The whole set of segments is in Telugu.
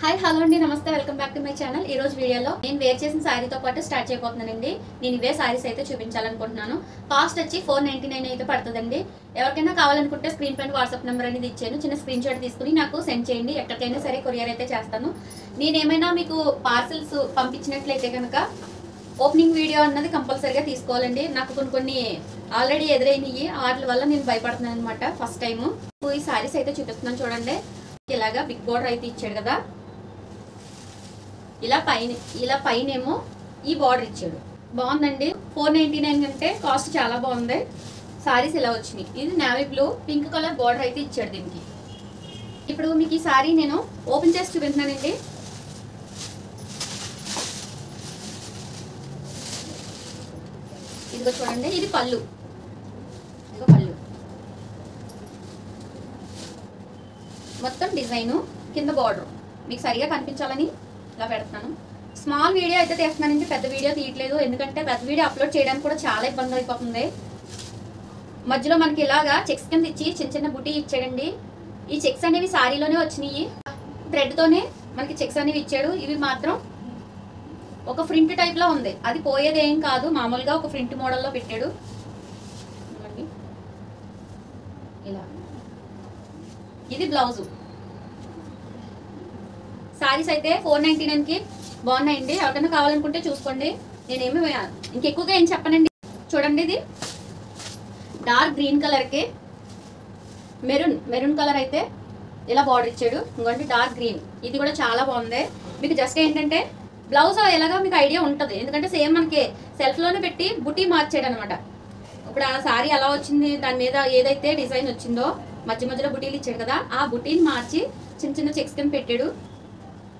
హాయ్ హలో అండి, నమస్తే, welcome back to my channel. ఈ రోజు వీడియోలో నేను వేర్ చేసిన శారీతో పాటు స్టార్ట్ చేయబోతున్నానండి. నేను ఇవే శారీస్ అయితే చూపించాలనుకుంటున్నాను. కాస్ట్ వచ్చి 499 అయితే పడుతుందండి. ఎవరికైనా కావాలనుకుంటే స్క్రీన్ పైన వాట్సాప్ నెంబర్ అనేది ఇచ్చాను. చిన్న స్క్రీన్ షాట్ తీసుకుని నాకు సెండ్ చేయండి. ఎక్కడికైనా సరే కొరియర్ అయితే చేస్తాను. నేను ఏమైనా మీకు పార్సిల్స్ పంపించినట్లయితే కనుక ఓపెనింగ్ వీడియో అన్నది కంపల్సరీగా తీసుకోవాలండి. నాకు కొన్ని ఆల్రెడీ ఎదురైనవి, వాటి వల్ల నేను భయపడుతున్నాను అనమాట. ఫస్ట్ టైము ఈ శారీస్ అయితే చూపిస్తున్నాను చూడండి. ఇలాగా బిగ్ బోర్డర్ అయితే ఇచ్చాడు కదా, ఇలా పైన ఏమో ఈ బార్డర్ ఇచ్చాడు. బాగుందండి. 499 అంటే కాస్ట్ చాలా బాగుంది. సారీస్ ఇలా వచ్చినాయి. ఇది navy blue pink colour border అయితే ఇచ్చాడు దీనికి. ఇప్పుడు మీకు ఈ సారీ నేను ఓపెన్ చేసి చూపిస్తున్నానండి. ఇదిగో చూడండి, ఇది పళ్ళు. ఇదిగో పళ్ళు మొత్తం డిజైను, కింద బార్డర్ మీకు సరిగా కనిపించాలని ఇలా పెడుతున్నాను. స్మాల్ వీడియో అయితే తీస్తున్నానండి, పెద్ద వీడియో తీయట్లేదు. ఎందుకంటే పెద్ద వీడియో అప్లోడ్ చేయడానికి కూడా చాలా ఇబ్బంది అయిపోతుంది. మధ్యలో మనకి ఇలాగా చెక్స్ కింద ఇచ్చి చిన్న చిన్న బుటీ ఇచ్చాడండి. ఈ చెక్స్ అనేవి సారీలోనే వచ్చినాయి. థ్రెడ్తోనే మనకి చెక్స్ అనేవి ఇచ్చాడు. ఇవి మాత్రం ఒక ప్రింట్ టైప్లో ఉంది. అది పోయేది ఏం కాదు, మామూలుగా ఒక ప్రింట్ మోడల్లో పెట్టాడు. ఇలా ఇది బ్లౌజు. సారీస్ అయితే 499కి బాగున్నాయండి. ఎవరికైనా కావాలనుకుంటే చూసుకోండి. నేనేమి ఇంకెక్కువగా ఏం చెప్పనండి. చూడండి, ఇది డార్క్ గ్రీన్ కలర్కి మెరూన్ కలర్ అయితే ఇలా బార్డర్ ఇచ్చాడు. ఇంకోటి డార్క్ గ్రీన్, ఇది కూడా చాలా బాగుంది. మీకు జస్ట్ ఏంటంటే బ్లౌజ్ ఎలాగా మీకు ఐడియా ఉంటుంది. ఎందుకంటే సేమ్ మనకి సెల్ఫ్లోనే పెట్టి బుటీ మార్చాడు అనమాట. ఇప్పుడు ఆ సారీ ఎలా వచ్చింది, దాని మీద ఏదైతే డిజైన్ వచ్చిందో మధ్యలో బుటీలు ఇచ్చాడు కదా, ఆ బుటీని మార్చి చిన్న చిన్న చెక్స్ కింద పెట్టాడు.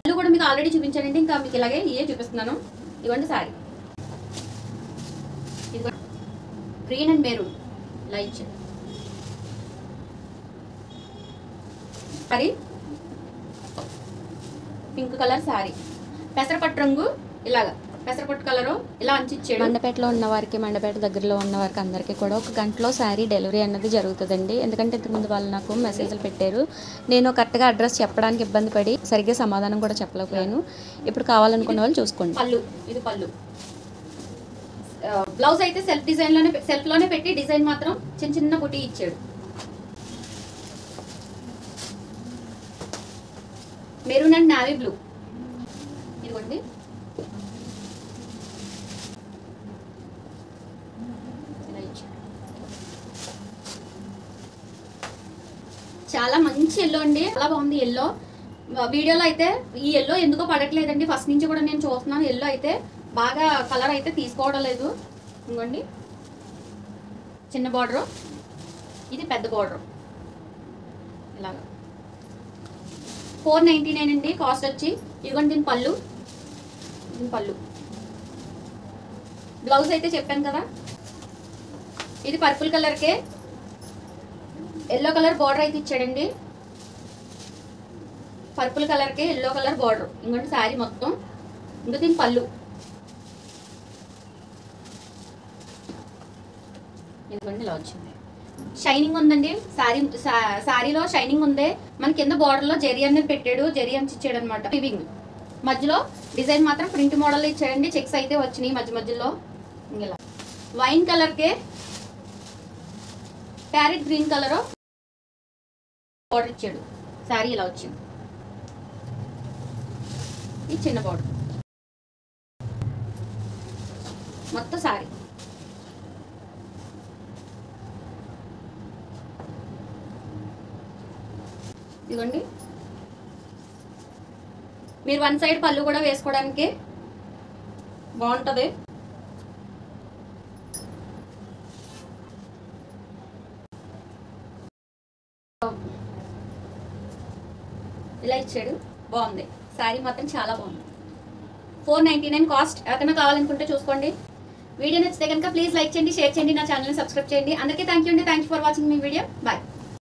పళ్ళు కూడా మీకు ఆల్రెడీ చూపించానండి. ఇంకా మీకు ఇలాగే ఇవే చూపిస్తున్నాను. ఇవ్వండి సారీ, ఇదిగో గ్రీన్ అండ్ మెరూన్ ఇలా ఇచ్చాడు. సారీ పింక్ కలర్ సారీ, పెసరపట్టు రంగు, ఇలాగా పెసరపట్టు కలరు ఇలా అంచిచ్చాడు. మండపేటలో ఉన్న వారికి, మండపేట దగ్గరలో ఉన్న వారికి అందరికీ కూడా ఒక గంటలో శారీ డెలివరీ అన్నది జరుగుతుందండి. ఎందుకంటే ఇంతకుముందు వాళ్ళు నాకు మెసేజ్లు పెట్టారు. నేను కరెక్ట్గా అడ్రస్ చెప్పడానికి ఇబ్బంది పడి సరిగ్గా సమాధానం కూడా చెప్పలేకపోయాను. ఇప్పుడు కావాలనుకున్న వాళ్ళు చూసుకోండి. పళ్ళు, ఇది పళ్ళు. బ్లౌజ్ అయితే సెల్ఫ్లోనే పెట్టి డిజైన్ మాత్రం చిన్న చిన్న బుటీ ఇచ్చాడు. మెరూన్ అండ్ నావీ బ్లూ, ఇదిగోండి. చాలా మంచి ఎల్లో అండి, చాలా బాగుంది ఎల్లో. వీడియోలో అయితే ఈ ఎల్లో ఎందుకో పడట్లేదండి. ఫస్ట్ నుంచి కూడా నేను చూస్తున్నాను. ఎల్లో అయితే బాగా కలర్ అయితే తీసుకోవడం లేదు. ఇంకోండి చిన్న బార్డరు, ఇది పెద్ద బార్డరు. ఇలాగా 499 అండి కాస్ట్ వచ్చి. ఇదిగోండి దీని పళ్ళు, బ్లౌజ్ అయితే చెప్పాను కదా. ఇది పర్పుల్ కలర్కే ఎల్లో కలర్ బార్డర్ అయితే ఇచ్చాడండి. పర్పుల్ కలర్కి ఎల్లో కలర్ బార్డర్. ఇంకోటి శారీ మొత్తం. ఇంకా దీని పళ్ళు, ఇదిగోండి ఇలా వచ్చింది. షైనింగ్ ఉందండి శారీలో షైనింగ్ ఉంది. మన కింద బార్డర్లో జెరీ అనేది పెట్టాడు, జెరీ అని ఇచ్చాడు అనమాట. వివింగ్ మధ్యలో డిజైన్ మాత్రం ప్రింట్ మోడల్ ఇచ్చాడండి. చెక్స్ అయితే వచ్చినాయి మధ్యలో. ఇలా వైన్ కలర్కే ప్యారెట్ గ్రీన్ కలర్ బార్డర్ ఇచ్చాడు. శారీ ఇలా వచ్చింది. ఈ చిన్న బార్డర్ మొత్తం శారీ. ఇదిగోండి, మీరు వన్ సైడ్ పళ్ళు కూడా వేసుకోవడానికి బాగుంటుంది. ఇలా ఇచ్చాడు, బాగుంది. శారీ మాత్రం చాలా బాగుంది. 499 కాస్ట్. ఎవరికైనా కావాలనుకుంటే చూసుకోండి. వీడియో నచ్చితే కనుక ప్లీజ్ లైక్ చేయండి, షేర్ చేయండి, నా ఛానల్ని సబ్స్క్రైబ్ చేయండి. అందరికీ థ్యాంక్ యూ అండి. Thank you for watching my video. Bye.